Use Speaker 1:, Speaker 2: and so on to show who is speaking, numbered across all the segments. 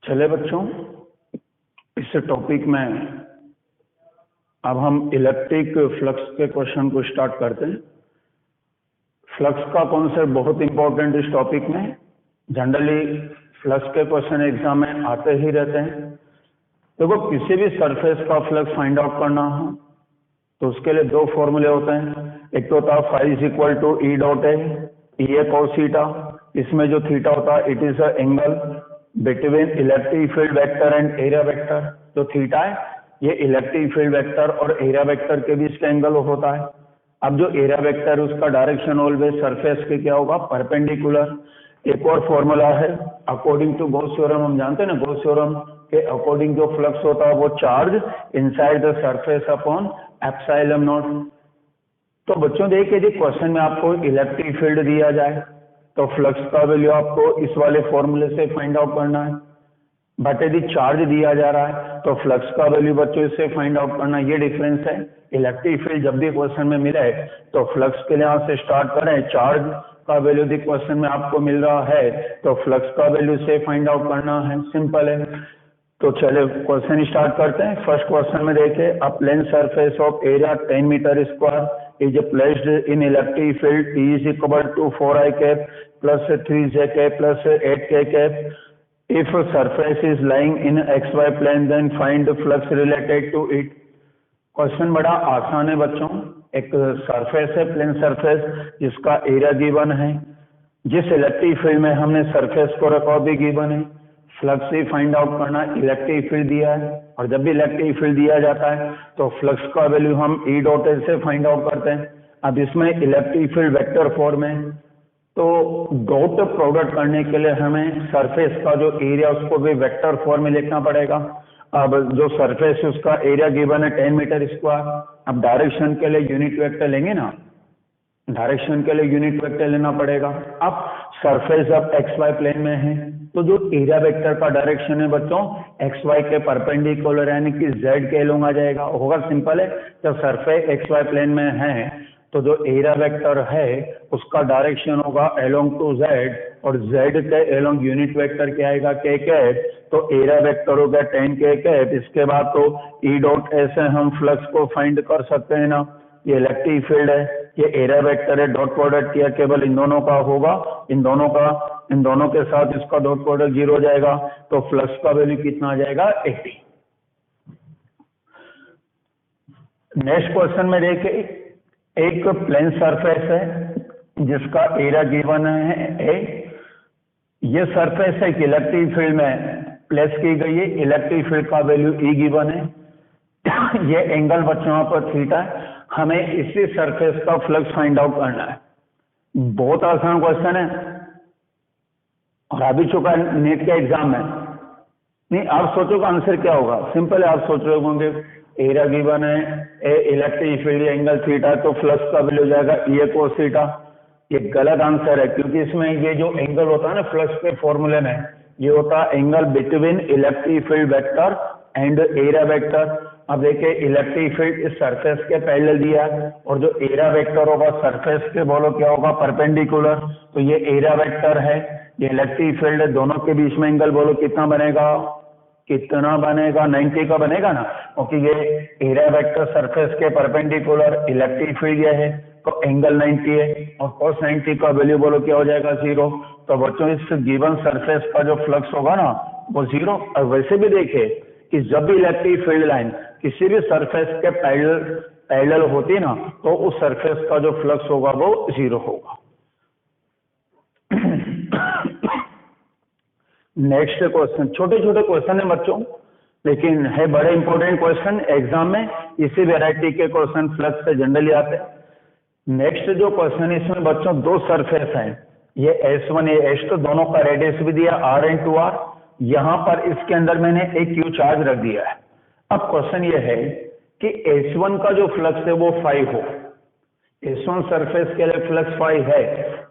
Speaker 1: चले बच्चों, इस टॉपिक में अब हम इलेक्ट्रिक फ्लक्स के क्वेश्चन को स्टार्ट करते हैं। फ्लक्स का कॉन्सेप्ट बहुत इंपॉर्टेंट इस टॉपिक में। जनरली फ्लक्स के क्वेश्चन एग्जाम में आते ही रहते हैं। देखो, किसी भी सरफेस का फ्लक्स फाइंड आउट करना हो तो उसके लिए दो फॉर्मूले होते हैं। एक तो होता है phi is equal to E dot A, E cos theta. इसमें जो थीटा होता है it is a angle between electric field vector and area vector. जो थीटा है ये इलेक्ट्रिक फील्ड वेक्टर और एरिया वेक्टर के बीच का एंगल होता है। अब जो एरिया वेक्टर है उसका डायरेक्शन ऑलवेज सरफेस के क्या होगा, परपेंडिकुलर। एक और फॉर्मूला है अकॉर्डिंग टू गॉस थ्योरम। हम जानते हैं ना गॉस थ्योरम के अकॉर्डिंग जो फ्लक्स होता है वो charge inside the surface upon epsilon not. तो बच्चों देखिए, यदि क्वेश्चन में आपको इलेक्ट्रिक फील्ड दिया जाए तो फ्लक्स का वैल्यू आपको इस वाले फॉर्मूले से फाइंड आउट करना है। बट यदि चार्ज दिया जा रहा है तो फ्लक्स का वैल्यू बच्चों इससे फाइंड आउट करना। ये डिफरेंस है। इलेक्ट्रिक फील्ड जब भी क्वेश्चन में मिले तो फ्लक्स के लिहाज से स्टार्ट करें। चार्ज का वैल्यू यदि क्वेश्चन में आपको मिल रहा है तो फ्लक्स का वैल्यू से फाइंड आउट करना है। सिंपल है। तो चले क्वेश्चन स्टार्ट करते हैं। फर्स्ट क्वेश्चन में देखें, a plane surface of area 10 metre square is placed in electric field T is equal to 4i cap plus 3j cap plus 8k cap. If surface is lying in xy plane then find the flux related to it. Question बड़ा आसान है बच्चों। एक surface है, plane surface, जिसका area given है। जिस electric field में हमने सरफेस को रखा भी गिवन है। फ्लक्स से फाइंड आउट करना, इलेक्ट्रिक फील्ड दिया है। और जब भी इलेक्ट्रिक फील्ड दिया जाता है तो फ्लक्स का वैल्यू हम ई डॉट एल से फाइंड आउट करते हैं। अब इसमें इलेक्ट्रिक फील्ड वेक्टर फॉर्म है तो डॉट प्रोडक्ट करने के लिए हमें सरफेस का जो एरिया उसको भी वेक्टर फॉर्म में लिखना पड़ेगा। अब जो सरफेस है उसका एरिया गिवन है 10 मीटर स्क्वायर। अब डायरेक्शन के लिए यूनिट वेक्टर लेंगे ना, डायरेक्शन के लिए यूनिट वेक्टर लेना पड़ेगा। अब सरफेस अब एक्स वाई प्लेन में है तो जो एरिया वेक्टर का डायरेक्शन है बच्चों एक्स वाई के परपेंडिकुलर यानी कि जेड के एलोंग आ जाएगा। होगा सिंपल है। जब सरफेस एक्स वाई प्लेन में है तो जो एरिया वेक्टर है उसका डायरेक्शन होगा एलोंग टू जेड और जेड के एलोंग यूनिट वेक्टर क्या आएगा, के कैप। तो एरिया वेक्टर हो गया 10 के कैप। इसके बाद तो ई डॉट ऐसे हम फ्लक्स को फाइंड कर सकते हैं ना। ये इलेक्ट्रिक फील्ड है, ये एरिया वेक्टर है, डॉट प्रोडक्ट किया केवल इन दोनों का होगा। इन दोनों के साथ इसका डॉट प्रोडक्ट 0 हो जाएगा। तो फ्लक्स का वैल्यू कितना आ जाएगा, 80। नेक्स्ट क्वेश्चन में देखिए, एक प्लेन सरफेस है जिसका एरिया गिवन है ए। ये सरफेस एक इलेक्ट्रिक फील्ड में प्लेस की गई है। इलेक्ट्रिक फील्ड का वैल्यू ई गिवन है। ये एंगल बच्चों यहाँ पर थीटा है। हमें इसी सरफेस का फ्लक्स फाइंड आउट करना है। बहुत आसान क्वेश्चन है और आ भी चुका है नीट के एग्जाम में। नहीं, आप सोचो का आंसर क्या होगा। सिंपल है, आप सोच रहे होंगे एरिया गिवन है ए, इलेक्ट्रिक फील्ड एंगल थीटा, तो फ्लक्स का वैल्यू जाएगा ई कोस थीटा। ये गलत आंसर है क्योंकि इसमें ये जो एंगल होता है ना फ्लक्स के फॉर्मूले में, ये होता है angle between electric field vector and area vector. अब देखिए, इलेक्ट्रिक फील्ड इस सरफेस के पैरेलल दिया है और जो एरिया वेक्टर होगा सरफेस के बोलो क्या होगा, परपेंडिकुलर। तो ये एरिया वेक्टर है, ये इलेक्ट्रिक फील्ड है, दोनों के बीच में एंगल बोलो कितना बनेगा, 90 का बनेगा ना। क्योंकि ये एरिया वेक्टर सरफेस के परपेंडिकुलर, इलेक्ट्रिक फील्ड ये है तो एंगल 90 है और cos 90 का वैल्यू बोलो क्या हो जाएगा, 0। तो बच्चों इस गिवन सरफेस का जो फ्लक्स होगा ना वो 0। और वैसे भी देखिए कि जब भी इलेक्ट्रिक फील्ड लाइन किसी भी सरफेस के पैरेलल होती है ना तो उस सरफेस का जो फ्लक्स होगा वो 0 होगा। नेक्स्ट क्वेश्चन, छोटे छोटे क्वेश्चन है बच्चों लेकिन है बड़े इंपॉर्टेंट क्वेश्चन। एग्जाम में इसी वैरायटी के क्वेश्चन फ्लक्स से जनरली आते हैं। नेक्स्ट जो क्वेश्चन है इसमें बच्चों दो सरफेस हैं, ये S1 ये S2, दोनों का रेडियस भी दिया R × R। यहाँ पर इसके अंदर मैंने एक Q चार्ज रख दिया है। अब क्वेश्चन ये है कि S1 का जो फ्लक्स है वो फाई हो। S1 सरफेस के लिए फ्लक्स फाई है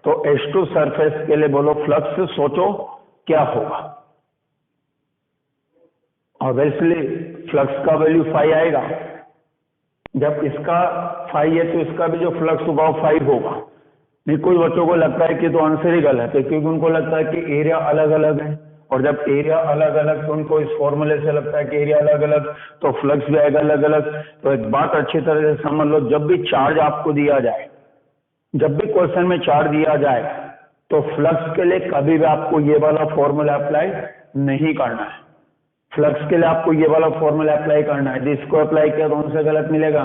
Speaker 1: तो S2 सरफेस के लिए बोलो फ्लक्स सोचो क्या होगा। ऑब्वियसली फ्लक्स का वैल्यू फाई आएगा। जब इसका फाई है तो इसका भी जो फ्लक्स होगा वो फाई होगा। नहीं, कुछ बच्चों को लगता है कि तो आंसर ही गलत है क्योंकि उनको लगता है कि एरिया अलग अलग है और जब एरिया अलग अलग तो उनको इस फॉर्मूले से लगता है कि एरिया अलग अलग तो फ्लक्स भी आएगा अलग अलग। तो एक बात अच्छी तरह से समझ लो, जब भी चार्ज आपको दिया जाए, जब भी क्वेश्चन में चार्ज दिया जाए तो फ्लक्स के लिए कभी भी आपको ये वाला फॉर्मूला अप्लाई नहीं करना है। फ्लक्स के लिए आपको ये वाला फॉर्मूला अप्लाई करना है, जिसको अप्लाई किया तो उनसे गलत मिलेगा।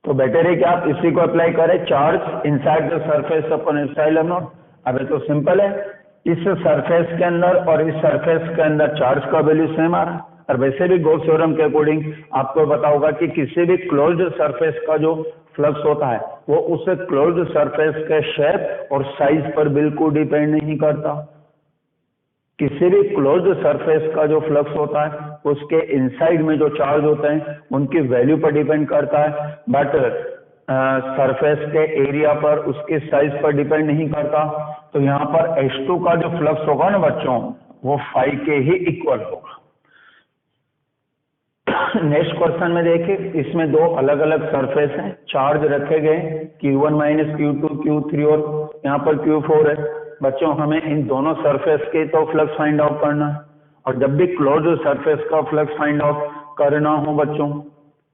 Speaker 1: तो बेटर है कि आप इसी को अप्लाई करें, charge inside the surface upon epsilon not. अब ये तो सिंपल है, इस सरफेस के अंदर और इस सरफेस के अंदर चार्ज का वैल्यू सेम आ रहा है। और वैसे भी गॉस थ्योरम के अकॉर्डिंग आपको पता होगा कि किसी भी क्लोज्ड सरफेस का जो फ्लक्स होता है वो उस क्लोज्ड सरफेस के शेप और साइज पर बिल्कुल डिपेंड नहीं करता। किसी भी क्लोज्ड सरफेस का जो फ्लक्स होता है उसके इनसाइड में जो चार्ज होते हैं उनकी वैल्यू पर डिपेंड करता है, बट सरफेस के एरिया पर उसके साइज पर डिपेंड नहीं करता। तो यहाँ पर H2 का जो फ्लक्स होगा ना बच्चों, वो फाई के ही इक्वल होगा। नेक्स्ट क्वेश्चन में देखिए, इसमें दो अलग अलग सरफेस हैं, चार्ज रखे गए Q1 माइनस Q2 Q3 और यहाँ पर Q4 है। बच्चों हमें इन दोनों सरफेस के तो फ्लक्स फाइंड आउट करना है, और जब भी क्लोज सरफेस का फ्लक्स फाइंड आउट करना हो बच्चों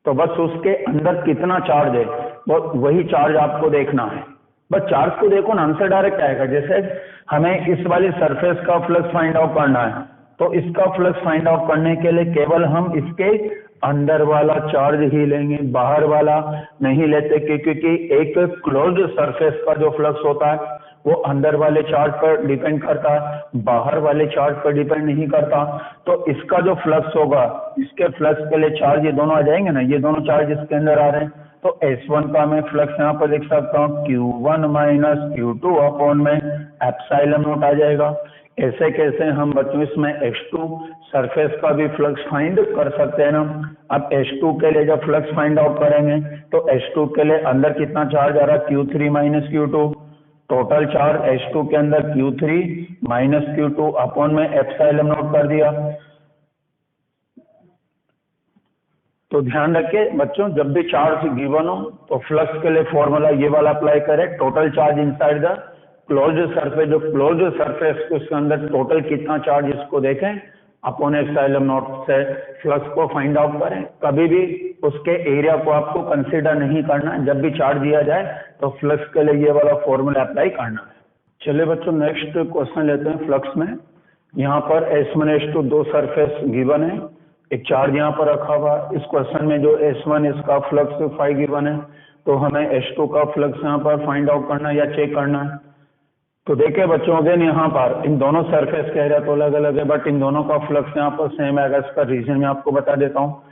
Speaker 1: तो बस उसके अंदर कितना चार्ज है वही चार्ज आपको देखना है। बस चार्ज को देखो ना, आंसर डायरेक्ट आएगा। जैसे हमें इस वाली सरफेस का फ्लक्स फाइंड आउट करना है तो इसका फ्लक्स फाइंड आउट करने के लिए केवल हम इसके अंदर वाला चार्ज ही लेंगे, बाहर वाला नहीं लेते, क्योंकि एक क्लोज्ड सरफेस का जो फ्लक्स होता है वो अंदर वाले चार्ज पर डिपेंड करता है, बाहर वाले चार्ज पर डिपेंड नहीं करता। तो इसका जो फ्लक्स होगा, इसके फ्लक्स के लिए चार्ज ये दोनों आ जाएंगे ना, ये दोनों चार्ज इसके अंदर आ रहे हैं। तो S1 का मैं फ्लक्स यहाँ पर लिख सकता हूँ Q1 माइनस Q2 अपॉन में एप्सिलॉन नॉट आ जाएगा। ऐसे कैसे हम बच्चों इसमें H2 सरफेस का भी फ्लक्स फाइंड कर सकते हैं ना। अब H2 के लिए जब फ्लक्स फाइंड आउट करेंगे तो H2 के लिए अंदर कितना चार्ज आ रहा है, Q3 minus Q2, total charge H2 के अंदर Q3 माइनस Q2 अपॉन में एप्सिलॉन नॉट कर दिया। तो ध्यान रखिए बच्चों, जब भी चार्ज गिवन हो तो फ्लक्स के लिए फॉर्मूला ये वाला अप्लाई करें, total charge inside the closed surface, जो क्लोज्ड सरफेस उसके अंदर टोटल कितना चार्ज इसको देखें अपॉन एप्सिलॉन नॉट से फ्लक्स को फाइंड आउट करें। कभी भी उसके एरिया को आपको कंसीडर नहीं करना, जब भी चार्ज दिया जाए तो फ्लक्स के लिए ये वाला फॉर्मूला अप्लाई करना है। चलिए बच्चों नेक्स्ट क्वेश्चन लेते हैं फ्लक्स में। यहाँ पर S1 S2 दो सरफेस गिवन है, एक चार्ज यहाँ पर रखा हुआ। इस क्वेश्चन में जो S1 इसका फ्लक्स फाई गिवन है, तो हमें S2 का फ्लक्स यहाँ पर फाइंड आउट करना या चेक करना है। तो देखिए बच्चों अगेन यहाँ पर इन दोनों सरफेस के एरिया तो अलग अलग है, बट इन दोनों का फ्लक्स यहाँ पर सेम आएगा। इसका रीजन मैं आपको बता देता हूँ।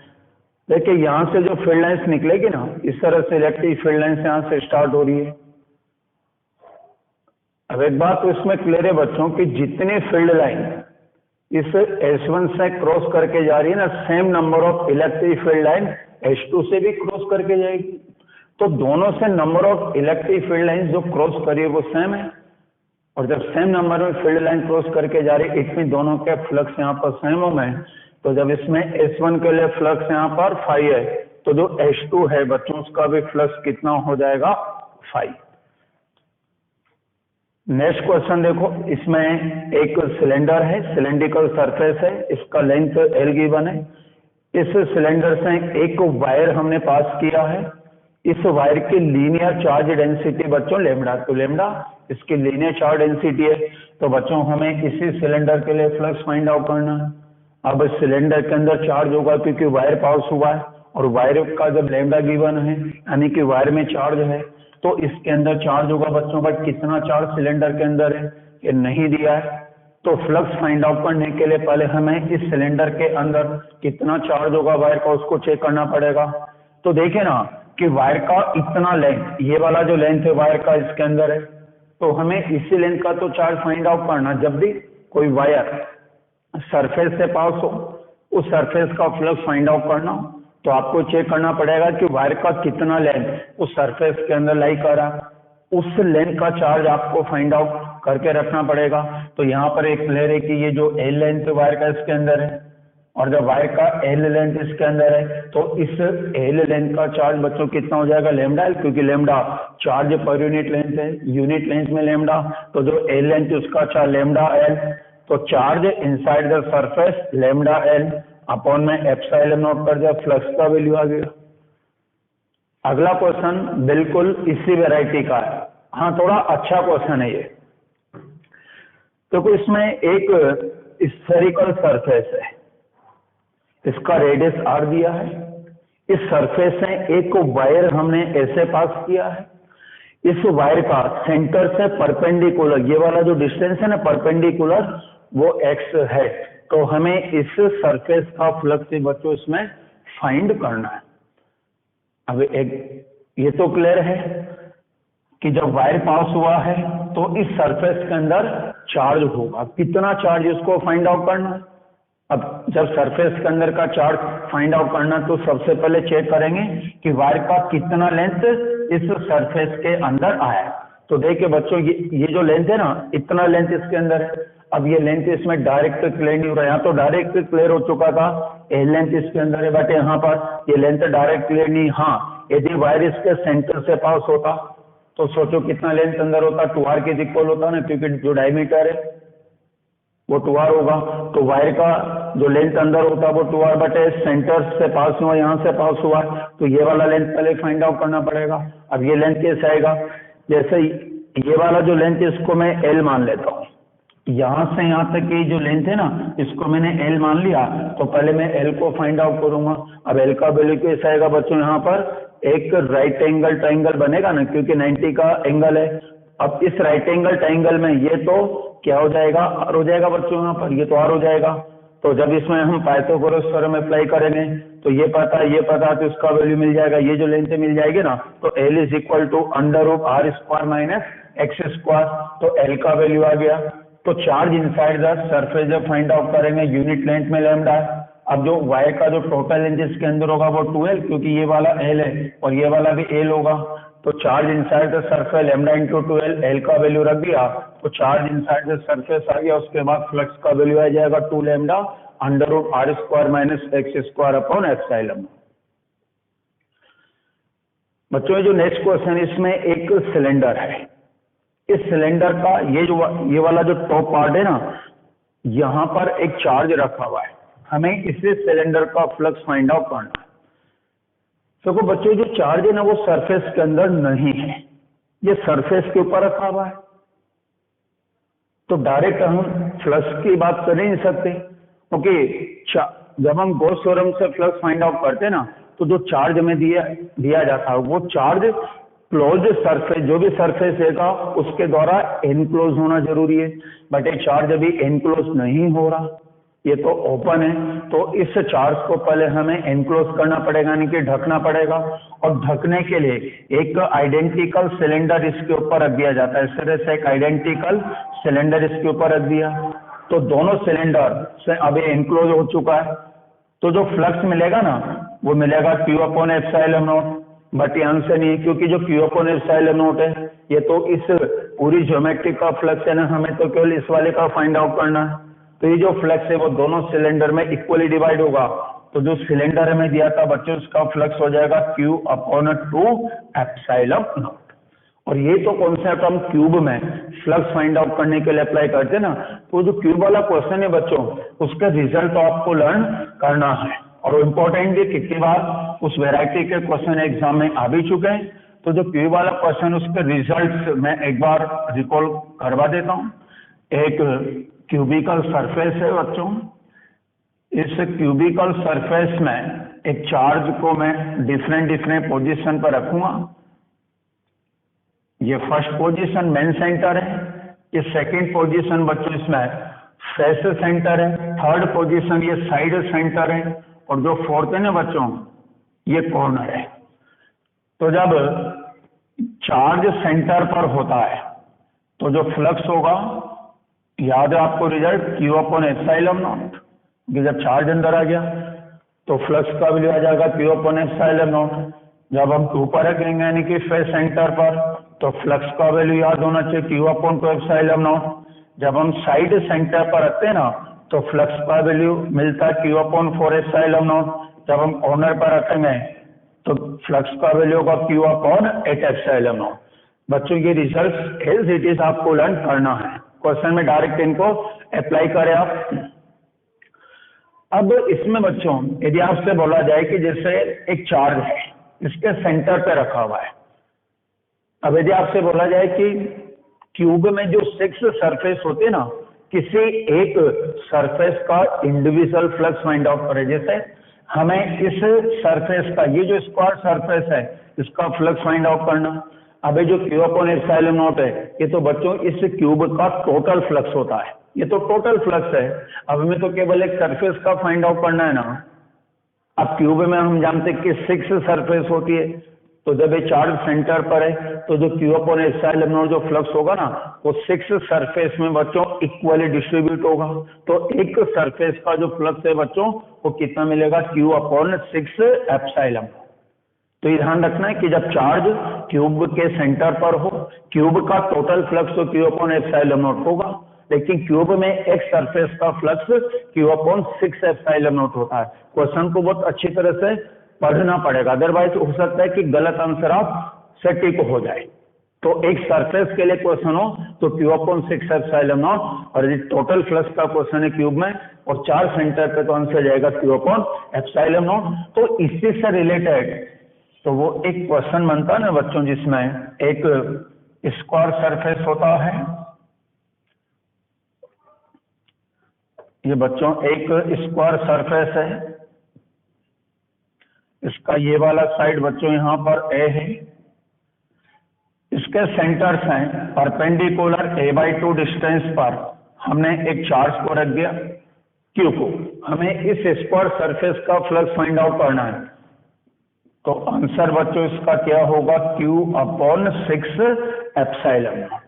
Speaker 1: देखिए यहाँ से जो फील्ड लाइंस निकलेगी ना, इस तरह से इलेक्ट्रिक फील्ड लाइंस यहाँ से स्टार्ट हो रही है। अब एक बात तो इसमें क्लियर है बच्चों कि जितनी फील्ड लाइन इस S1 से क्रॉस करके जा रही है ना, same number of electric field line H2 से भी क्रॉस करके जाएगी। तो दोनों से number of electric field line जो क्रॉस करी है वो सेम है, और जब सेम नंबर में फील्ड लाइन क्रॉस करके जा रही है इसमें दोनों के फ्लक्स यहाँ पर सेम हो गए। तो जब इसमें S1 के लिए फ्लक्स यहाँ पर फाई है तो जो H2 है बच्चों उसका भी फ्लक्स कितना हो जाएगा, फाई। नेक्स्ट क्वेश्चन देखो, इसमें एक सिलेंडर है, सिलेंड्रिकल सरफेस है, इसका लेंथ L गिवन है। इस सिलेंडर से एक वायर हमने पास किया है। इस वायर की लीनियर चार्ज डेंसिटी बच्चों लेमडा, तो लेमडा इसकी लीनियर चार्ज डेंसिटी है। तो बच्चों हमें इसी सिलेंडर के लिए फ्लक्स फाइंड आउट करना है। अब सिलेंडर के अंदर चार्ज होगा क्योंकि वायर पास हुआ है, और वायर का जब लेमडा गिवन है यानी कि वायर में चार्ज है, तो इसके अंदर चार्ज होगा बच्चों। बट कितना चार्ज सिलेंडर के अंदर है ये नहीं दिया है। तो फ्लक्स फाइंड आउट करने के लिए पहले हमें इस सिलेंडर के अंदर कितना चार्ज होगा वायर का उसको चेक करना पड़ेगा। तो देखें ना कि वायर का इतना लेंथ, ये वाला जो लेंथ है वायर का इसके अंदर है, तो हमें इसी लेंथ का तो चार्ज फाइंड आउट करना। जब भी कोई वायर सरफेस से पास हो उस सरफेस का फ्लक्स फाइंड आउट करना, तो आपको चेक करना पड़ेगा कि वायर का कितना लेंथ उस सरफेस के अंदर लाई कर रहा, उस लेंथ का चार्ज आपको फाइंड आउट करके रखना पड़ेगा। तो यहाँ पर एक क्लियर है कि ये जो L लेंथ वायर का इसके अंदर है, और जब वायर का L लेंथ इसके अंदर है तो इस L लेंथ का चार्ज बच्चों कितना हो जाएगा, लेमडा L, क्योंकि lambda charge per unit length है, यूनिट लेंथ में लेमडा, तो जो L लेंथ उसका चार्ज लेमडा L। तो charge inside the surface lambda L upon में एप्सिलॉन नॉट कर दिया, फ्लक्स का वैल्यू आ गया। अगला क्वेश्चन बिल्कुल इसी वैरायटी का है, हाँ थोड़ा अच्छा क्वेश्चन है ये। तो इसमें एक स्फेरिकल सरफेस है, इसका रेडियस आर दिया है, इस सरफेस से एक वायर हमने ऐसे पास किया है, इस वायर का सेंटर से परपेंडिकुलर, ये वाला जो डिस्टेंस है ना परपेंडिकुलर, वो एक्स है। तो हमें इस सरफेस का फ्लक्स बच्चों इसमें फाइंड करना है। अब एक ये तो क्लियर है कि जब वायर पास हुआ है तो इस सरफेस के अंदर चार्ज होगा, कितना चार्ज इसको फाइंड आउट करना है। अब जब सरफेस के अंदर का चार्ज फाइंड आउट करना तो सबसे पहले चेक करेंगे कि वायर का कितना लेंथ इस सरफेस के अंदर आया। तो देखिए बच्चों ये जो लेंथ है ना, इतना लेंथ इसके अंदर है। अब ये लेंथ इसमें डायरेक्ट क्लियर नहीं हो रहा, यहाँ तो डायरेक्ट क्लियर हो चुका था, ये लेंथ इसके अंदर है, बट यहाँ पर ये लेंथ डायरेक्ट क्लियर नहीं। हाँ, यदि वायर इसके सेंटर से पास होता तो सोचो कितना लेंथ अंदर होता, 2r के इक्वल होता ना, क्योंकि जो डायमीटर है वो 2r होगा। तो वायर का जो लेंथ अंदर होता वो 2r बटे सेंटर से पास हुआ, यहाँ से पास हुआ, तो ये वाला लेंथ पहले फाइंड आउट करना पड़ेगा। अब ये लेंथ कैसे आएगा, जैसे ये वाला जो लेंथ इसको मैं l मान लेता हूँ, यहाँ से यहाँ तक की जो लेंथ है ना इसको मैंने l मान लिया, तो पहले मैं l को फाइंड आउट करूंगा। अब l का वैल्यू कैसे आएगा बच्चों, यहाँ पर एक राइट एंगल ट्राइंगल बनेगा ना, क्योंकि 90 का एंगल है। अब इस राइट एंगल ट्राइंगल में ये तो क्या हो जाएगा, r हो जाएगा बच्चों, यहाँ पर ये तो r हो जाएगा। तो जब इसमें हम पाइथागोरस थ्योरम अप्लाई करेंगे तो ये पता तो इसका वैल्यू मिल जाएगा, ये जो लेंथ मिल जाएगी ना, तो l is equal to under root r square minus x square, तो l का वैल्यू आ गया। तो चार्ज इनसाइड द सरफेस जब फाइंड आउट करेंगे यूनिट लेंथ में लैम्डा है। अब जो वायर का जो टोटल लेंथ इसके अंदर होगा वो 2l, क्योंकि ये वाला l है और ये वाला भी l होगा। तो charge inside the surface lambda into 2l, l का वैल्यू रख दिया तो चार्ज इनसाइड द सरफेस आ गया। उसके बाद फ्लक्स का वैल्यू आ जाएगा 2 lambda under root r square minus x square upon epsilon. बच्चों जो नेक्स्ट क्वेश्चन, इसमें एक सिलेंडर है, इस सिलेंडर का ये वाला जो टॉप पार्ट है ना, यहाँ पर एक चार्ज रखा हुआ है, हमें इसे सिलेंडर का फ्लक्स फाइंड आउट करना है। तो बच्चों जो चार्ज है ना वो सरफेस के अंदर नहीं है, ये सरफेस के ऊपर रखा हुआ है, तो डायरेक्ट हम फ्लक्स की बात कर नहीं सकते। ओके, जब हम गॉस थ्योरम से फ्लक्स फाइंड आउट करते हैं ना, तो जो चार्ज हमें दिया जाता है वो चार्ज क्लोज सरफेस, जो भी सरफेस है उसके द्वारा एनक्लोज होना जरूरी है, बट ये चार्ज अभी एनक्लोज नहीं हो रहा, ये तो ओपन है। तो इस चार्ज को पहले हमें एनक्लोज करना पड़ेगा, यानी कि ढकना पड़ेगा, और ढकने के लिए एक आइडेंटिकल सिलेंडर इसके ऊपर रख दिया जाता है। इस तरह से एक आइडेंटिकल सिलेंडर इसके ऊपर रख दिया, तो दोनों सिलेंडर से अभी एनक्लोज हो चुका है। तो जो फ्लक्स मिलेगा ना वो मिलेगा Q upon epsilon not, but ये आंसर नहीं है, क्योंकि जो Q अपॉन एप्सिलॉन नॉट है ये तो इस पूरी ज्योमेट्री का फ्लक्स है ना, हमें तो केवल इस वाले का फाइंड आउट करना है। तो ये जो फ्लक्स है वो दोनों सिलेंडर में इक्वली डिवाइड होगा, तो जो सिलेंडर हमें दिया था बच्चों उसका फ्लक्स हो जाएगा Q अपॉन 2 एप्सिलॉन नॉट। और ये तो कॉन्सेप्ट हम क्यूब में फ्लक्स फाइंड आउट करने के लिए अप्लाई करते हैं ना, तो जो क्यूब वाला क्वेश्चन है बच्चों उसका रिजल्ट तो आपको लर्न करना है, और इम्पोर्टेंट भी कितनी बार उस वैरायटी के क्वेश्चन एग्जाम में आ भी चुके हैं। तो जो क्यूब वाला क्वेश्चन उसके रिजल्ट मैं एक बार रिकॉल करवा देता हूँ। एक क्यूबिकल सरफेस है बच्चों, इस क्यूबिकल सरफेस में एक चार्ज को मैं डिफरेंट पोजीशन पर रखूंगा। ये फर्स्ट पोजीशन मेन सेंटर है, ये सेकंड पोजीशन बच्चों इसमें फेस सेंटर है, थर्ड पोजीशन ये साइड सेंटर है, और जो फोर्थ है ना बच्चों ये कॉर्नर है। तो जब चार्ज सेंटर पर होता है तो जो फ्लक्स होगा, याद है आपको result Q upon epsilon not, जब चार्ज अंदर आ गया तो फ्लक्स का वैल्यू आ जाएगा Q अपॉन एप्सिलॉन नॉट। जब हम 2 पर रखेंगे यानी कि फेस सेंटर पर, तो फ्लक्स का वैल्यू याद होना चाहिए Q अपॉन 2 एप्सिलॉन नॉट। जब हम साइड सेंटर पर रखते हैं ना तो फ्लक्स का वैल्यू मिलता है Q अपॉन 4 एप्सिलॉन नॉट। जब हम कॉर्नर पर रखेंगे तो फ्लक्स का वैल्यू होगा Q अपॉन 8 एप्सिलॉन नॉट। बच्चों ये रिजल्ट एज इट इज आपको लर्न करना है, क्वेश्चन में डायरेक्ट इनको अप्लाई करें आप। अब इसमें बच्चों यदि आपसे बोला जाए कि जैसे एक चार्ज है, इसके सेंटर पे रखा हुआ है। अब यदि आपसे बोला जाए कि क्यूब में जो 6 सरफेस होते हैं ना, किसी एक सरफेस का इंडिविजुअल फ्लक्स फाइंड आउट करें। जैसे हमें इस सरफेस का, ये जो स्क्वायर सरफेस है, इसका फ्लक्स फाइंड आउट करना। अब ये जो Q अपॉन एप्सिलॉन नॉट है, ये तो बच्चों इस क्यूब का टोटल फ्लक्स होता है, ये तो टोटल फ्लक्स है। अब हमें तो केवल एक सरफेस का फाइंड आउट करना है ना। अब क्यूब में हम जानते हैं कि 6 सरफेस होती है, तो जब ये चार्ज सेंटर पर है तो जो Q अपॉन एप्सिलॉन नॉट जो फ्लक्स होगा ना, वो 6 सरफेस में बच्चों इक्वली डिस्ट्रीब्यूट होगा। तो एक सरफेस का जो फ्लक्स है बच्चों, वो कितना मिलेगा, Q अपॉन 6 एप्सिलॉन। तो ये ध्यान रखना है कि जब चार्ज क्यूब के सेंटर पर हो, क्यूब का टोटल फ्लक्स तो Q अपॉन एप्सिलॉन नॉट होगा, लेकिन क्यूब में एक सरफेस का flux Q upon 6 epsilon not होता है। क्वेश्चन को बहुत अच्छी तरह से पढ़ना पड़ेगा, अदरवाइज हो सकता है कि गलत आंसर आप से टिक हो जाए। तो एक सरफेस के लिए क्वेश्चन हो तो Q अपॉन 6 एप्सिलॉन नॉट, और यदि टोटल फ्लक्स का क्वेश्चन है क्यूब में और चार्ज सेंटर पे, तो आंसर जाएगा Q अपॉन एप्सिलॉन नॉट। तो इससे से रिलेटेड तो वो एक क्वेश्चन बनता है ना बच्चों, जिसमें एक स्क्वायर सरफेस होता है, ये बच्चों एक स्क्वायर सरफेस है, इसका ये वाला साइड बच्चों यहाँ पर A है, इसके सेंटर्स हैं परपेंडिकुलर a/2 डिस्टेंस पर हमने एक चार्ज को रख दिया Q को। हमें इस स्क्वायर सरफेस का फ्लक्स फाइंड आउट करना है, तो आंसर बच्चों इसका क्या होगा, Q अपॉन 6 एप्सिलॉन नॉट।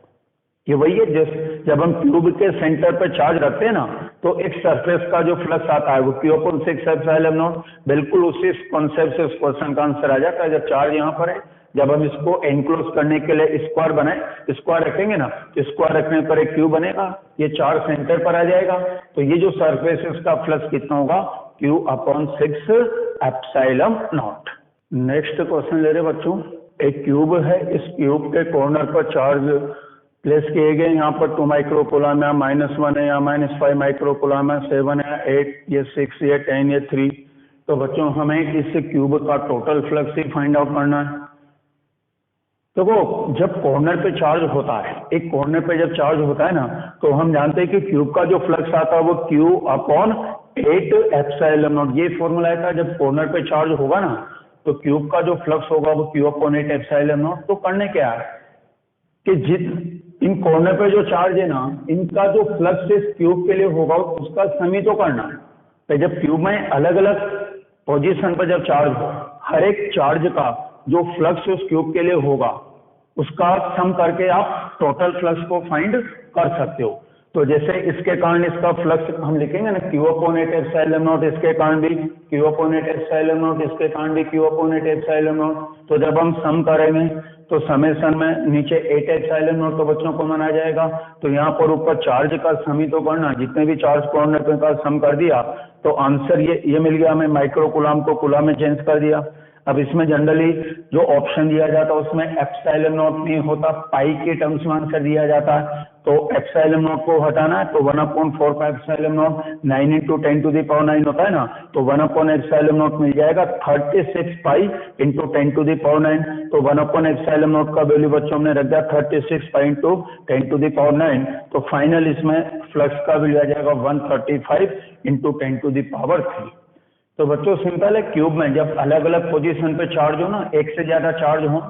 Speaker 1: ये वही है जब हम क्यूब के सेंटर पे चार्ज रखते हैं ना, तो एक सरफेस का जो फ्लक्स आता है वो Q अपॉन 6 एप्सिलॉन नॉट। बिल्कुल उसी कॉन्सेप्ट से उस क्वेश्चन का आंसर आ जाता है। जब चार्ज यहाँ पर है, जब हम इसको एनक्लोज करने के लिए स्क्वायर बनाए, स्क्वायर रखेंगे ना, तो स्क्वायर रखने पर एक क्यूब बनेगा, ये चार्ज सेंटर पर आ जाएगा, तो ये जो सरफेस है उसका फ्लक्स कितना होगा, Q upon 6 epsilon not. Next question ले रहे बच्चों, एक क्यूब है, इस क्यूब के कॉर्नर पर चार्ज प्लेस किए गए, यहाँ पर 2 माइक्रोकूलम है, -1 है, या -5 माइक्रोकूलम है, 7 है, 8, ये 6, ये 10, ये 3। तो बच्चों हमें इस क्यूब का टोटल फ्लक्स ही फाइंड आउट करना है। तो वो जब कॉर्नर पे चार्ज होता है, एक कॉर्नर पे जब चार्ज होता है ना, तो हम जानते हैं कि क्यूब का जो फ्लक्स आता है वो Q अपॉन 8 एप्सिलॉन नॉट। ये फॉर्मूला है, जब कॉर्नर पे चार्ज होगा ना, तो क्यूब का जो फ्लक्स होगा वो Q अपॉन 8 एप्सिलॉन नॉट। तो करने क्या है कि इन कॉर्नर पे जो चार्ज है ना, इनका जो फ्लक्स इस क्यूब के लिए होगा उसका समी तो करना है। तो जब क्यूब में अलग अलग पोजीशन पर जब चार्ज हो, हर एक चार्ज का जो फ्लक्स उस क्यूब के लिए होगा उसका सम करके आप टोटल फ्लक्स को फाइंड कर सकते हो। तो जैसे इसके कारण इसका फ्लक्स हम लिखेंगे ना Q अपॉन 8 एप्सिलॉन नॉट, इसके कारण भी Q अपॉन 8 एप्सिलॉन नॉट, इसके कारण भी Q अपॉन 8 एप्सिलॉन नॉट। तो जब हम सम करेंगे तो समेशन में नीचे 8 एप्सिलॉन नॉट तो बच्चों को माना जाएगा। तो यहाँ पर ऊपर चार्ज का सम ही तो करना, जितने भी चार्ज कॉर्नर पे का सम कर दिया तो आंसर ये मिल गया हमें। माइक्रो कूलम को कूलम में चेंज कर दिया। अब इसमें जनरली जो ऑप्शन दिया जाता है उसमें एप्सिलॉन नॉट नहीं होता, पाई के टर्म्स में आंसर दिया जाता है। तो एप्सिलॉन नॉट को हटाना है तो 1/4 का एप्सिलॉन नॉट 9 × 10⁹ होता है ना, तो 1 एप्सिलॉन नॉट मिल जाएगा 36 पाई × 10⁹। तो 1 एप्सिलॉन नॉट का वैल्यू बच्चों हमने रख दिया 36 पाई × 10⁹। तो फाइनल इसमें फ्लक्स का वैल्यू आ जाएगा 135 × 10⁻3। तो बच्चों सिंपल है, क्यूब में जब अलग अलग पोजीशन पे चार्ज हो ना, एक से ज्यादा चार्ज हो,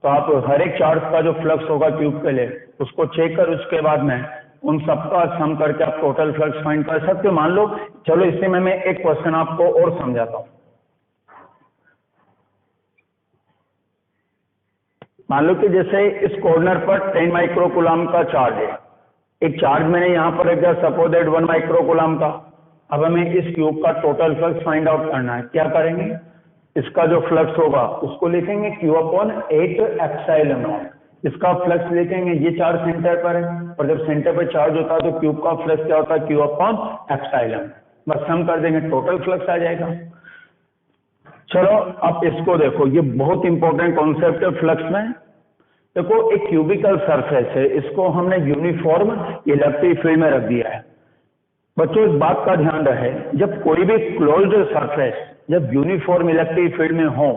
Speaker 1: तो आप हर एक चार्ज का जो फ्लक्स होगा क्यूब के लिए उसको चेक कर उसके बाद में उन सबका सम करके आप टोटल फ्लक्स फाइंड कर सकते हो। मान लो, चलो इससे मैं एक क्वेश्चन आपको और समझाता हूँ। मान लो कि जैसे इस कॉर्नर पर 10 माइक्रोकूलम का चार्ज है, एक चार्ज मैंने यहाँ पर रख दिया सपोज दैट 1 माइक्रोकूलम का। अब हमें इस क्यूब का टोटल फ्लक्स फाइंड आउट करना है। क्या करेंगे, इसका जो फ्लक्स होगा उसको लिखेंगे Q अपॉन 8 एप्सिलॉन नॉट। इसका फ्लक्स लिखेंगे, ये चार्ज सेंटर पर है और जब सेंटर पर चार्ज होता है तो क्यूब का फ्लक्स क्या होता है, Q अपॉन एप्सिलॉन। बस हम कर देंगे, टोटल फ्लक्स आ जाएगा। चलो अब इसको देखो, ये बहुत इंपॉर्टेंट कॉन्सेप्ट है फ्लक्स में। देखो एक क्यूबिकल सरफेस है, इसको हमने यूनिफॉर्म इलेक्ट्रिक फील्ड में रख दिया है। बच्चों इस बात का ध्यान रहे, जब कोई भी क्लोज्ड सरफेस जब यूनिफॉर्म इलेक्ट्रिक फील्ड में हो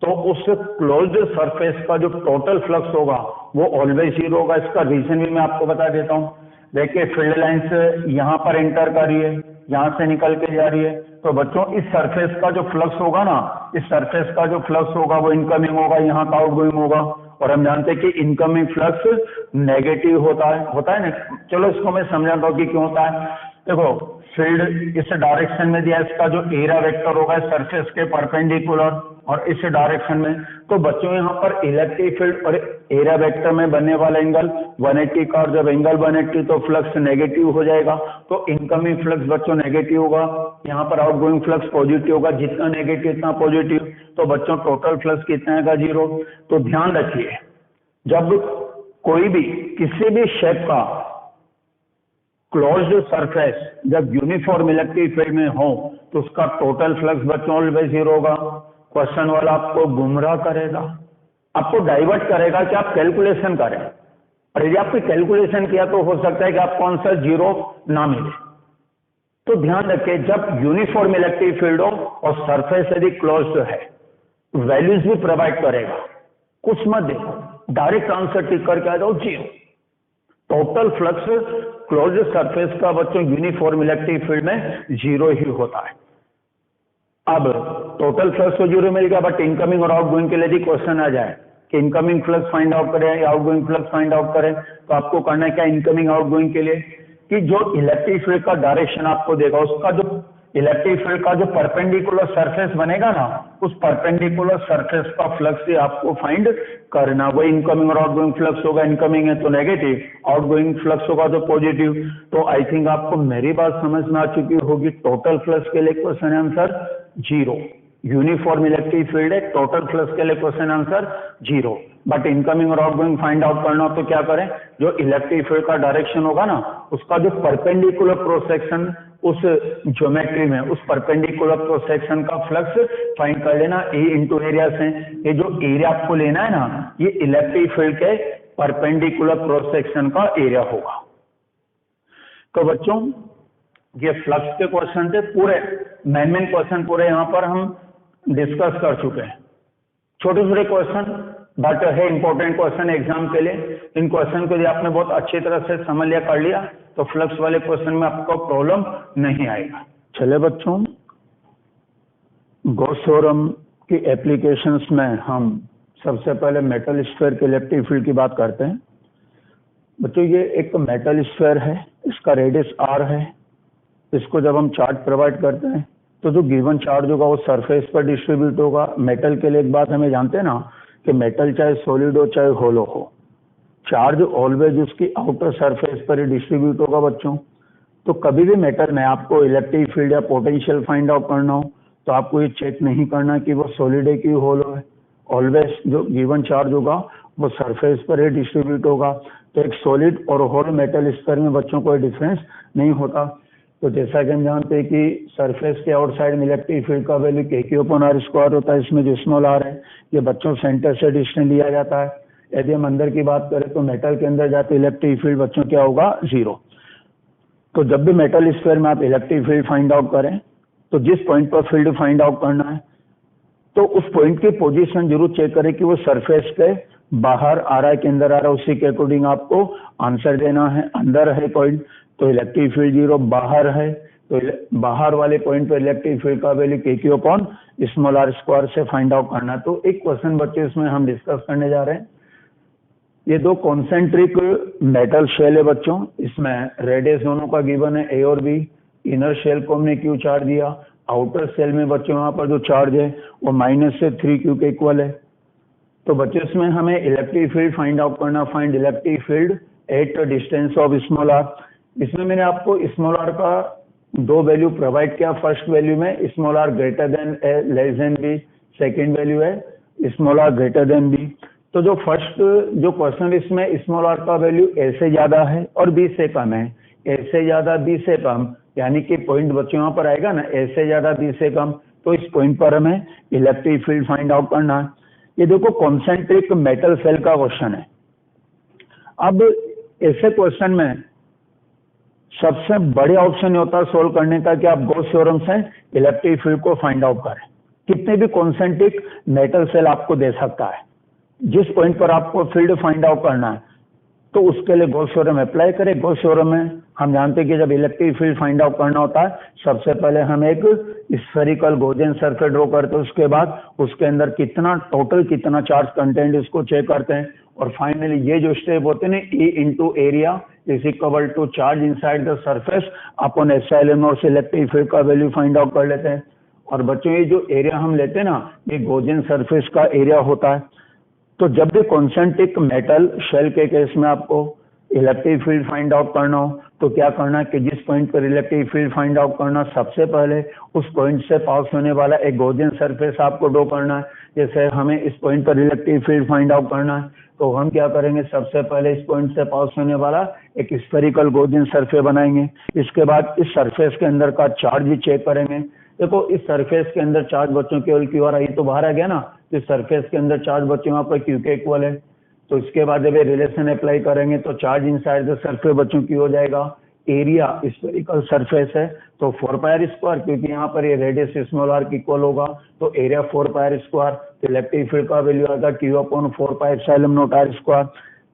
Speaker 1: तो उस क्लोज्ड सरफेस का जो टोटल फ्लक्स होगा वो ऑलवेज जीरो होगा। इसका रीजन भी मैं आपको बता देता हूँ। देखिए फील्ड लाइंस यहाँ पर एंटर कर रही है, यहाँ से निकल के जा रही है, तो बच्चों इस सरफेस का जो फ्लक्स होगा ना, इस सरफेस का जो फ्लक्स होगा वो इनकमिंग होगा, यहाँ का आउटगोइंग होगा। और हम जानते हैं कि इनकमिंग फ्लक्स नेगेटिव होता है ना। चलो इसको मैं समझाता हूँ कि क्यों होता है। देखो फील्ड इस डायरेक्शन में दिया, इसका जो एरिया वेक्टर होगा सरफेस के परपेंडिकुलर और इस डायरेक्शन में, तो बच्चों यहाँ पर इलेक्ट्रिक फील्ड और एरिया वेक्टर में बनने वाला एंगल 180 का, और जब एंगल 180 तो फ्लक्स नेगेटिव हो जाएगा, तो इनकमिंग फ्लक्स बच्चों नेगेटिव होगा, यहाँ पर आउटगोइंग फ्लक्स पॉजिटिव होगा, जितना नेगेटिव इतना पॉजिटिव, तो बच्चों टोटल फ्लक्स कितना आएगा, जीरो। तो ध्यान रखिए जब कोई भी किसी भी शेप का क्लोज्ड सरफेस जब यूनिफॉर्म इलेक्ट्रिक फील्ड में हो तो उसका टोटल फ्लक्स बच्चों ऑलवेज जीरो होगा। क्वेश्चन वाला आपको गुमराह करेगा, आपको डाइवर्ट करेगा कि आप कैलकुलेशन करें, और यदि आपने कैलकुलेशन किया तो हो सकता है कि आपको आंसर जीरो ना मिले। तो ध्यान रखिए जब यूनिफॉर्म इलेक्ट्रिक फील्ड हो और सरफेस यदि क्लोज्ड है तो वैल्यूज भी प्रोवाइड करेगा, कुछ मत देखो, डायरेक्ट आंसर टिक करके आ जाओ zero. Total flux closed surface का बच्चों यूनिफॉर्म इलेक्ट्रिक फील्ड में जीरो ही होता है। अब टोटल फ्लक्स को जीरो मिल गया, बट इनकमिंग और आउटगोइंग के लिए यदि क्वेश्चन आ जाए कि इनकमिंग फ्लक्स फाइंड आउट करें या आउटगोइंग फ्लक्स फाइंड आउट करें, तो आपको करना है क्या, इनकमिंग आउटगोइंग के लिए कि जो इलेक्ट्रिक फील्ड का डायरेक्शन आपको देगा उसका जो इलेक्ट्रिक फील्ड का जो परपेंडिकुलर सरफेस बनेगा ना, उस परपेंडिकुलर सरफेस का फ्लक्स ही आपको फाइंड करना। वो इनकमिंग और आउटगोइंग फ्लक्स होगा, इनकमिंग है तो नेगेटिव, आउटगोइंग फ्लक्स होगा तो पॉजिटिव। तो आई थिंक आपको मेरी बात समझ में आ चुकी होगी। टोटल फ्लक्स के लिए question answer zero. Uniform electric field है, टोटल फ्लक्स के लिए question answer zero. But incoming और आउटगोइंग फाइंड आउट करना हो तो क्या करें, जो इलेक्ट्रिक फील्ड का डायरेक्शन होगा ना उसका जो परपेंडिकुलर क्रॉस सेक्शन उस ज्योमेट्री में, उस परपेंडिकुलर क्रॉस सेक्शन का फ्लक्स फाइंड कर लेना ए इंटू एरिया से। ये जो एरिया आपको लेना है ना, ये इलेक्ट्रिक फील्ड के परपेंडिकुलर क्रॉस सेक्शन का एरिया होगा। तो बच्चों ये फ्लक्स के क्वेश्चन थे, पूरे मेन क्वेश्चन पूरे यहाँ पर हम डिस्कस कर चुके हैं। छोटे छोटे क्वेश्चन बट है इंपॉर्टेंट क्वेश्चन एग्जाम के लिए। इन क्वेश्चन को यदि आपने बहुत अच्छी तरह से समझ लिया, कर लिया, तो फ्लक्स वाले क्वेश्चन में आपको प्रॉब्लम नहीं आएगा। चले बच्चों, गॉस थ्योरम की एप्लीकेशंस में हम सबसे पहले मेटल स्फीयर के इलेक्ट्रिक फील्ड की बात करते हैं। बच्चों ये एक मेटल स्फीयर है, इसका रेडियस r है। इसको जब हम चार्ज प्रोवाइड करते हैं तो जो गिवन चार्ज होगा वो सरफेस पर डिस्ट्रीब्यूट होगा। मेटल के लिए एक बात हमें जानते हैं ना कि मेटल चाहे सॉलिड हो चाहे होलो हो, चार्ज ऑलवेज उसकी आउटर सरफेस पर ही डिस्ट्रीब्यूट होगा बच्चों। तो कभी भी मेटल में आपको इलेक्ट्रिक फील्ड या पोटेंशियल फाइंड आउट करना हो तो आपको ये चेक नहीं करना कि वो सॉलिड है कि होलो है। ऑलवेज जो गिवन चार्ज होगा वो सरफेस पर ही डिस्ट्रीब्यूट होगा। तो एक सॉलिड और होलो मेटल स्फीयर में बच्चों कोई डिफरेंस नहीं होता। तो जैसा कि हम जानते हैं कि सरफेस के आउटसाइड में इलेक्ट्रिक फील्ड का वैल्यू k/r² होता है। इसमें जो स्मॉल r है ये बच्चों सेंटर से डिस्टेंस लिया जाता है। यदि हम अंदर की बात करें तो मेटल के अंदर जाते इलेक्ट्रिक फील्ड बच्चों क्या होगा, जीरो। तो जब भी मेटल स्फीयर में आप इलेक्ट्रिक फील्ड फाइंड आउट करें तो जिस पॉइंट पर फील्ड फाइंड आउट करना है तो उस पॉइंट की पोजीशन जरूर चेक करें कि वो सरफेस के बाहर आ रहा है कि अंदर आ रहा है। उसी के अकॉर्डिंग आपको आंसर देना है। अंदर है पॉइंट तो इलेक्ट्रिक फील्ड जीरो, बाहर है तो बाहर वाले पॉइंट पर इलेक्ट्रिक फील्ड का वैल्यू k/r² से फाइंड आउट करना। तो एक क्वेश्चन बच्चे इसमें हम डिस्कस करने जा रहे हैं। ये दो कॉन्सेंट्रिक मेटल शेल है बच्चों, इसमें रेडियस दोनों का गिवन है a और b। इनर शेल को हमने q चार्ज दिया, आउटर सेल में बच्चों यहाँ पर जो चार्ज है वो -3q के इक्वल है। तो बच्चों इसमें हमें इलेक्ट्रिक फील्ड फाइंड आउट करना। Find electric field at distance of small r। इसमें मैंने आपको स्मॉल r का दो वैल्यू प्रोवाइड किया। फर्स्ट वैल्यू में small r greater than a less than b, second value है small r greater than b। तो जो फर्स्ट जो क्वेश्चन इसमें स्मॉल r का वैल्यू a से ज्यादा है और b से कम है, a से ज्यादा b से कम, यानी कि पॉइंट बच्चों यहाँ पर आएगा ना a से ज्यादा b से कम। तो इस पॉइंट पर हमें इलेक्ट्रिक फील्ड फाइंड आउट करना है। ये देखो कॉन्सेंट्रिक मेटल सेल का क्वेश्चन है। अब ऐसे क्वेश्चन में सबसे बढ़िया ऑप्शन ये होता है सोल्व करने का कि आप गॉस थ्योरम से इलेक्ट्रिक फील्ड को फाइंड आउट करें। कितने भी कॉन्सेंट्रिक मेटल सेल आपको दे सकता है, जिस पॉइंट पर आपको फील्ड फाइंड आउट करना है तो उसके लिए गॉस थ्योरम अप्लाई करें। गॉस थ्योरम में हम जानते हैं कि जब इलेक्ट्रिक फील्ड फाइंड आउट करना होता है, सबसे पहले हम एक स्फेरिकल गॉसियन सरफेस ड्रॉ करते हैं, उसके बाद उसके अंदर टोटल कितना चार्ज कंटेंट इसको चेक करते हैं, और फाइनली ये जो स्टेप होते हैं ना, E into area is equal to charge inside the surface upon epsilon naught से इलेक्ट्रिक फील्ड का वैल्यू फाइंड आउट कर लेते हैं। और बच्चों ये जो एरिया हम लेते हैं ना, ये गॉसियन सरफेस का एरिया होता है। तो जब भी कॉन्सेंट्रिक मेटल शेल के केस में आपको इलेक्ट्रिक फील्ड फाइंड आउट करना हो तो क्या करना है कि जिस पॉइंट पर इलेक्ट्रिक फील्ड फाइंड आउट करना, सबसे पहले उस पॉइंट से पास होने वाला एक गॉसियन सरफेस आपको ड्रॉ करना है। जैसे हमें इस पॉइंट पर इलेक्ट्रिक फील्ड फाइंड आउट करना है तो हम क्या करेंगे, सबसे पहले इस पॉइंट से पास होने वाला एक स्फेरिकल गॉसियन सरफेस बनाएंगे। इसके बाद इस सरफेस के अंदर का चार्ज भी चेक करेंगे। देखो इस सरफेस के अंदर चार्ज बच्चों केवल क्यू आ रहा है, तो बाहर आ गया ना, तो इस सरफेस के अंदर चार्ज बच्चों यहाँ पर क्यू के इक्वल है। तो इसके बाद जब ये रिलेशन अप्लाई करेंगे तो चार्ज इनसाइड द सरफेस बच्चों की हो जाएगा, एरिया स्फेरिकल सरफेस है तो 4 पाई आर स्क्वायर, क्योंकि यहाँ पर ये रेडियस स्मॉल आर की इक्वल होगा तो एरिया 4 पाई आर स्क्वायर। तो इलेक्ट्रिक फील्ड का वैल्यू आएगा Q upon 4 pi epsilon naught r square.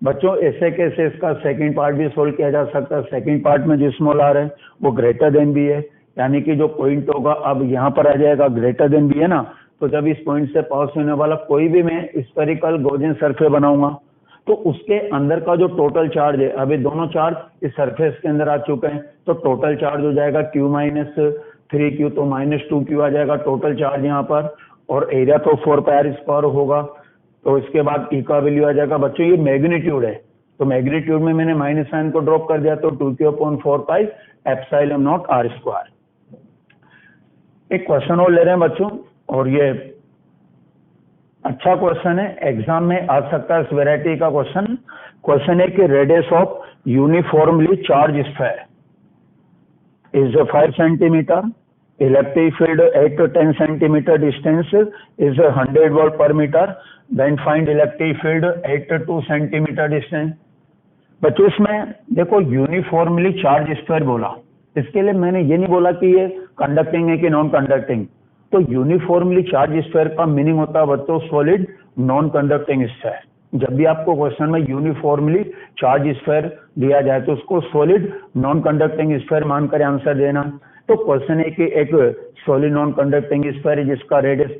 Speaker 1: बच्चों ऐसे कैसे इसका सेकंड पार्ट भी सोल्व किया जा सकता है। सेकंड पार्ट में जो स्मॉल आर है वो ग्रेटर देन बी है, यानी कि जो पॉइंट होगा अब यहाँ पर आ जाएगा ग्रेटर देन बी है ना, तो जब इस पॉइंट से पास होने वाला कोई भी मैं स्फेरिकल गॉसियन सरफेस बनाऊंगा तो उसके अंदर का जो टोटल चार्ज है, अभी दोनों चार्ज इस सरफेस के अंदर आ चुके हैं, तो टोटल चार्ज हो जाएगा Q माइनस 3Q, तो माइनस 2Q आ जाएगा टोटल चार्ज यहाँ पर, और एरिया तो 4 पाई आर स्क्वायर होगा। तो इसके बाद E का वैल्यू आ जाएगा बच्चों, ये मैग्नीट्यूड है तो मैग्नीट्यूड में मैंने माइनस साइन को ड्रॉप कर दिया तो 2Q upon 4 pi epsilon naught r square. एक क्वेश्चन और ले रहे हैं बच्चों, और ये अच्छा क्वेश्चन है, एग्जाम में आ सकता है इस वैरायटी का क्वेश्चन। क्वेश्चन है कि radius of uniformly charge sphere is 5 centimetre, electric field 8 to 10 centimetre distance is 100 volt पर metre, then find electric field 8 to 2 centimetre distance. बच्चों इसमें देखो यूनिफॉर्मली चार्ज स्फीयर बोला, इसके लिए मैंने ये नहीं बोला कि ये कंडक्टिंग है कि नॉन कंडक्टिंग। तो यूनिफॉर्मली चार्ज स्फीयर का मीनिंग होता है बच्चों सॉलिड नॉन कंडक्टिंग स्फीयर। जब भी आपको क्वेश्चन में यूनिफॉर्मली चार्ज स्फीयर दिया जाए तो उसको सॉलिड नॉन कंडक्टिंग स्फीयर मानकर आंसर देना। तो क्वेश्चन है कि एक सॉलिड नॉन कंडक्टिंग स्फीयर है जिसका रेडियस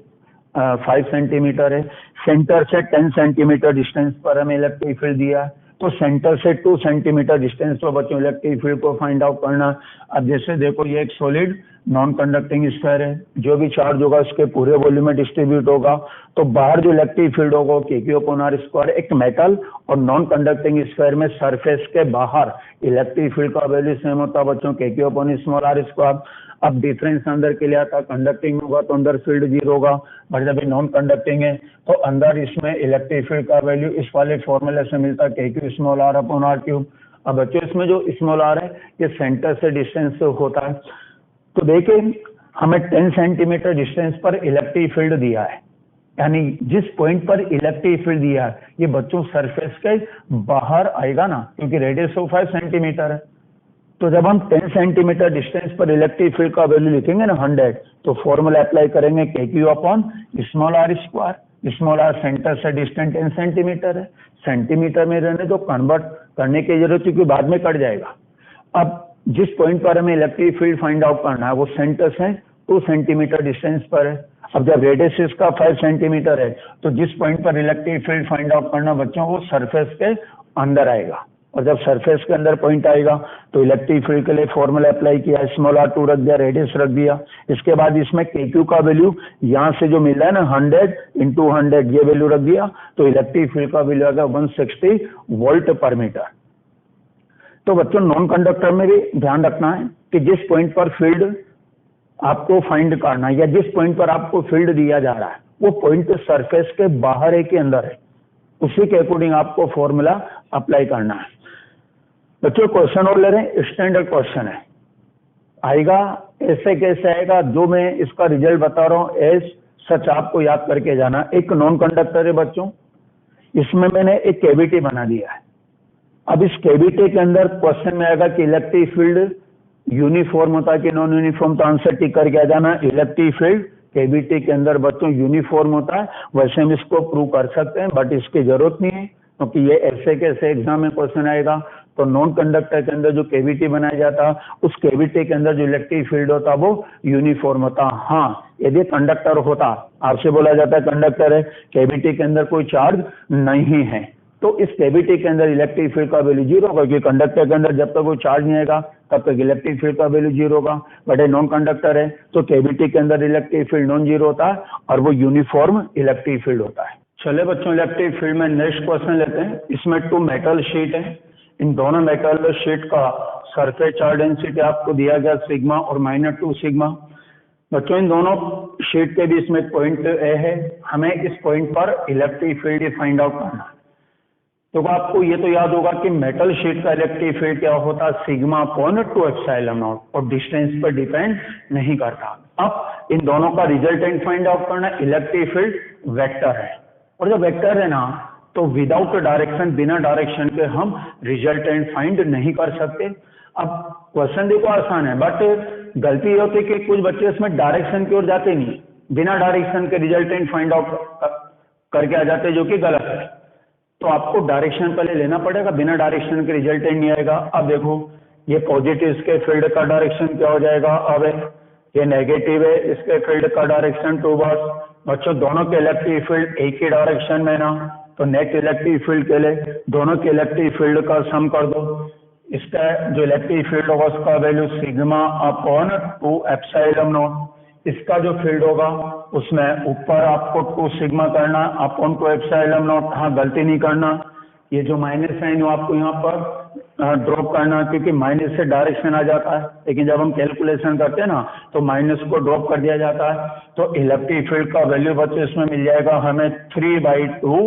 Speaker 1: 5 सेंटीमीटर है, सेंटर से 10 सेंटीमीटर डिस्टेंस पर हमें इलेक्ट्रिक फील्ड दिया है, तो सेंटर से 2 सेंटीमीटर डिस्टेंस पर बच्चों इलेक्ट्रिक फील्ड को फाइंड आउट करना। अब जैसे देखो ये एक सॉलिड नॉन कंडक्टिंग स्फीयर है, जो भी चार्ज होगा उसके पूरे वॉल्यूम में डिस्ट्रीब्यूट होगा, तो बाहर जो इलेक्ट्रिक फील्ड होगा KQ अपॉन आर स्क्वायर। एक मेटल और नॉन कंडक्टिंग स्फीयर में सरफेस के बाहर इलेक्ट्रिक फील्ड का वैल्यू सेम होता है बच्चों KQ upon small r square. अब डिफरेंस अंदर के लिए आता है, कंडक्टिंग होगा तो अंदर फील्ड 0 होगा, बट जब नॉन कंडक्टिंग है तो अंदर इसमें इलेक्ट्रिक फील्ड का वैल्यू इस वाले फॉर्मूले से मिलता है KQ small r upon r cube. अब बच्चों इसमें जो स्मॉल आर है ये सेंटर से डिस्टेंस होता है, तो देखिए हमें 10 सेंटीमीटर डिस्टेंस पर इलेक्ट्रिक फील्ड दिया है, यानी जिस पॉइंट पर इलेक्ट्रिक फील्ड दिया है ये बच्चों सरफेस के बाहर आएगा ना, क्योंकि रेडियस 5 सेंटीमीटर है। तो जब हम 10 सेंटीमीटर डिस्टेंस पर इलेक्ट्रिक फील्ड का वैल्यू लिखेंगे ना 100, तो फॉर्मूला अप्लाई करेंगे KQ upon small r square. Small r centre से डिस्टेंस 10 सेंटीमीटर है, सेंटीमीटर में रहने तो कन्वर्ट करने की जरूरत क्योंकि बाद में कट जाएगा। अब जिस पॉइंट पर हमें इलेक्ट्रिक फील्ड फाइंड आउट करना है वो सेंटर से 2 सेंटीमीटर डिस्टेंस पर है। अब जब रेडियस इसका 5 सेंटीमीटर है तो जिस पॉइंट पर इलेक्ट्रिक फील्ड फाइंड आउट करना बच्चों वो सरफेस के अंदर आएगा, और जब सरफेस के अंदर पॉइंट आएगा तो इलेक्ट्रिक फील्ड के लिए फॉर्मूला अप्लाई किया, स्मॉल r 2 रख दिया, रेडियस रख दिया। इसके बाद इसमें KQ का वैल्यू यहाँ से जो मिल रहा है ना 100 × 100 ये वैल्यू रख दिया, तो इलेक्ट्रिक फील्ड का वैल्यू आ गया 160 वोल्ट पर मीटर। तो बच्चों नॉन कंडक्टर में भी ध्यान रखना है कि जिस पॉइंट पर फील्ड आपको फाइंड करना है या जिस पॉइंट पर आपको फील्ड दिया जा रहा है वो पॉइंट सरफेस के बाहर है कि अंदर है, उसी के अकॉर्डिंग आपको फॉर्मूला अप्लाई करना है। बच्चों क्वेश्चन और ले रहे हैं, स्टैंडर्ड क्वेश्चन है, आएगा ऐसे कैसे आएगा, जो मैं इसका रिजल्ट बता रहा हूँ एज सच आपको याद करके जाना। एक नॉन कंडक्टर है बच्चों, इसमें मैंने एक कैविटी बना दिया है, अब इस केवीटी के अंदर क्वेश्चन में आएगा कि इलेक्ट्रिक फील्ड यूनिफॉर्म होता है कि नॉन यूनिफॉर्म, तो आंसर टिक करके आ जाना, इलेक्ट्रिक फील्ड केवीटी के अंदर बच्चों यूनिफॉर्म होता है। वैसे हम इसको प्रूव कर सकते हैं बट इसकी जरूरत नहीं है, क्योंकि ये ऐसे कैसे एग्जाम में क्वेश्चन आएगा। तो नॉन कंडक्टर के अंदर जो केवीटी बनाया जाता उस केवीटी के अंदर जो इलेक्ट्रिक फील्ड होता वो यूनिफॉर्म होता। हाँ, यदि कंडक्टर होता, आपसे बोला जाता है कंडक्टर है, केवीटी के अंदर कोई चार्ज नहीं है, तो इस केवीटी के अंदर इलेक्ट्रिक फील्ड का वैल्यू जीरो होगा, क्योंकि कंडक्टर के अंदर जब तक कोई चार्ज नहीं आएगा तब तक इलेक्ट्रिक फील्ड का वैल्यू जीरो होगा। बट ये नॉन कंडक्टर है तो केवीटी के अंदर इलेक्ट्रिक फील्ड नॉन जीरो होता है और वो यूनिफॉर्म इलेक्ट्रिक फील्ड होता है। चले बच्चों, इलेक्ट्रिक फील्ड में नेक्स्ट क्वेश्चन लेते हैं। इसमें 2 मेटल शीट है, इन दोनों मेटल शीट का सरफेस चार्ज डेंसिटी आपको दिया गया सिग्मा और -2 सिग्मा। बच्चों इन दोनों शीट के बीच में पॉइंट ए है, हमें इस पॉइंट पर इलेक्ट्रिक फील्ड फाइंड आउट करना है। तो आपको ये तो याद होगा कि मेटल शीट का इलेक्ट्रिक फील्ड क्या होता है, सिग्मा अपॉन 2 एप्सिलॉन नॉट, और डिस्टेंस पर डिपेंड नहीं करता। अब इन दोनों का रिजल्टेंट फाइंड आउट करना, इलेक्ट्रिक फील्ड वेक्टर है, और जब वेक्टर है ना तो विदाउट डायरेक्शन, बिना डायरेक्शन के हम रिजल्टेंट फाइंड नहीं कर सकते। अब क्वेश्चन देखो आसान है, बट गलती ये होती है कि कुछ बच्चे इसमें डायरेक्शन की ओर जाते नहीं, बिना डायरेक्शन के रिजल्टेंट फाइंड आउट करके आ जाते, जो कि गलत है। तो आपको डायरेक्शन पहले लेना पड़ेगा, बिना डायरेक्शन के रिजल्टेंट नहीं आएगा। अब देखो ये पॉजिटिव, इसके फील्ड का डायरेक्शन क्या हो जाएगा, अब ये नेगेटिव है, इसके फील्ड का डायरेक्शन टूवर्ड्स। बच्चों दोनों के इलेक्ट्रिक फील्ड एक ही डायरेक्शन में ना, तो नेट इलेक्ट्रिक फील्ड के लिए दोनों के इलेक्ट्रिक फील्ड का सम कर दो। इसका जो इलेक्ट्रिक फील्ड होगा उसका value sigma upon 2 epsilon not. इसका जो फील्ड होगा उसमें ऊपर आपको 2 सिग्मा करना अपॉन 2 एप्सिलॉन नॉट। हाँ, गलती नहीं करना, ये जो माइनस साइन हो आपको यहाँ पर ड्रॉप करना, क्योंकि माइनस से डायरेक्शन आ जाता है, लेकिन जब हम कैलकुलेशन करते हैं ना तो माइनस को ड्रॉप कर दिया जाता है। तो इलेक्ट्रिक फील्ड का वैल्यू बच्चे इसमें मिल जाएगा हमें 3/2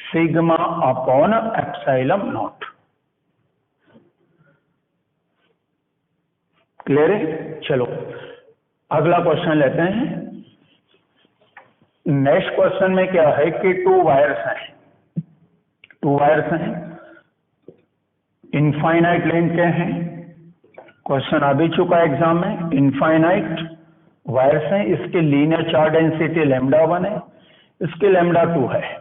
Speaker 1: sigma upon epsilon not. Clear है? चलो अगला क्वेश्चन लेते हैं। नेक्स्ट क्वेश्चन में क्या है कि 2 वायर्स हैं, 2 वायर्स हैं, इनफाइनाइट लेंथ के हैं। क्वेश्चन आ भी चुका है एग्जाम में, इनफाइनाइट वायर्स हैं, इसकी लीनियर चार्ज डेंसिटी λ1 है, इसकी λ2 है।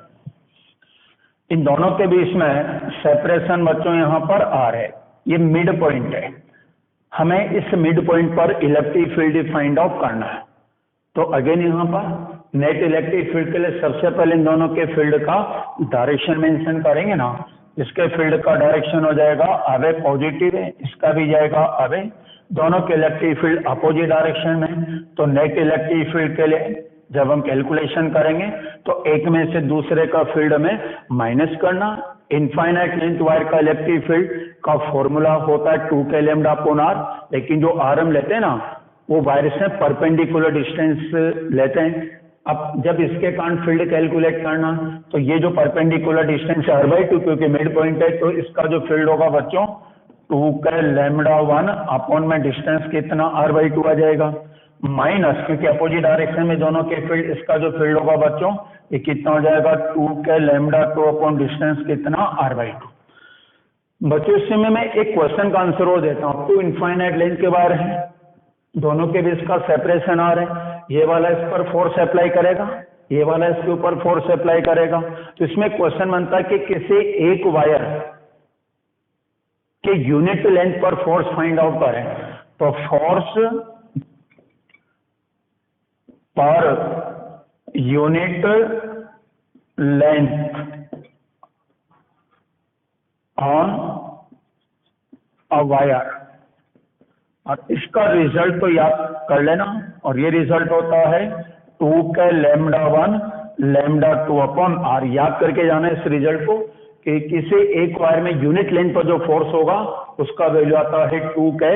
Speaker 1: इन दोनों के बीच में सेपरेशन बच्चों यहां पर R है, ये मिड पॉइंट है, हमें इस मिड पॉइंट पर इलेक्ट्रिक फील्ड फाइंड आउट करना है। तो अगेन यहां पर नेट इलेक्ट्रिक फील्ड के लिए सबसे पहले इन दोनों के फील्ड का डायरेक्शन मेंशन करेंगे ना। इसके फील्ड का डायरेक्शन हो जाएगा अवे पॉजिटिव है, इसका भी जाएगा अवे, दोनों के इलेक्ट्रिक फील्ड अपोजिट डायरेक्शन में। तो नेट इलेक्ट्रिक फील्ड के लिए जब हम कैलकुलेशन करेंगे तो एक में से दूसरे का फील्ड में माइनस करना। इनफाइनाइट लेंथ वायर का इलेक्ट्रिक फील्ड का फॉर्मूला होता है 2k लैम्डा अपॉन r, लेकिन जो r हम लेते हैं ना वो वायर से परपेंडिकुलर डिस्टेंस लेते हैं। अब जब इसके कारण फील्ड कैलकुलेट करना तो ये जो परपेंडिकुलर डिस्टेंस है r/2, क्योंकि मिड पॉइंट है, तो इसका जो फील्ड होगा बच्चों 2k λ1 अपॉन में डिस्टेंस कितना r/2 आ जाएगा, माइनस क्योंकि अपोजिट डायरेक्शन में दोनों के फील्ड, इसका जो फील्ड होगा बच्चों ये कितना हो जाएगा 2k λ2 अपॉन डिस्टेंस कितना r/2। बच्चों इसमें मैं एक क्वेश्चन का आंसर और देता हूँ। 2 इनफाइनाइट लेंथ के बारे हैं, दोनों के बीच का सेपरेशन आ रहा है, ये वाला इस पर फोर्स अप्लाई करेगा, ये वाला इसके ऊपर फोर्स अप्लाई करेगा। तो इसमें क्वेश्चन बनता है कि किसी एक वायर के यूनिट लेंथ पर फोर्स फाइंड आउट करें। तो force per unit length on a wire, और इसका रिजल्ट तो याद कर लेना, और ये रिजल्ट होता है 2k λ1 λ2 अपॉन r। याद करके जाना इस रिजल्ट को कि किसी एक वायर में यूनिट लेंथ पर जो फोर्स होगा उसका वैल्यू आता है 2k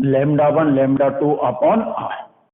Speaker 1: λ1 λ2 अपॉन r।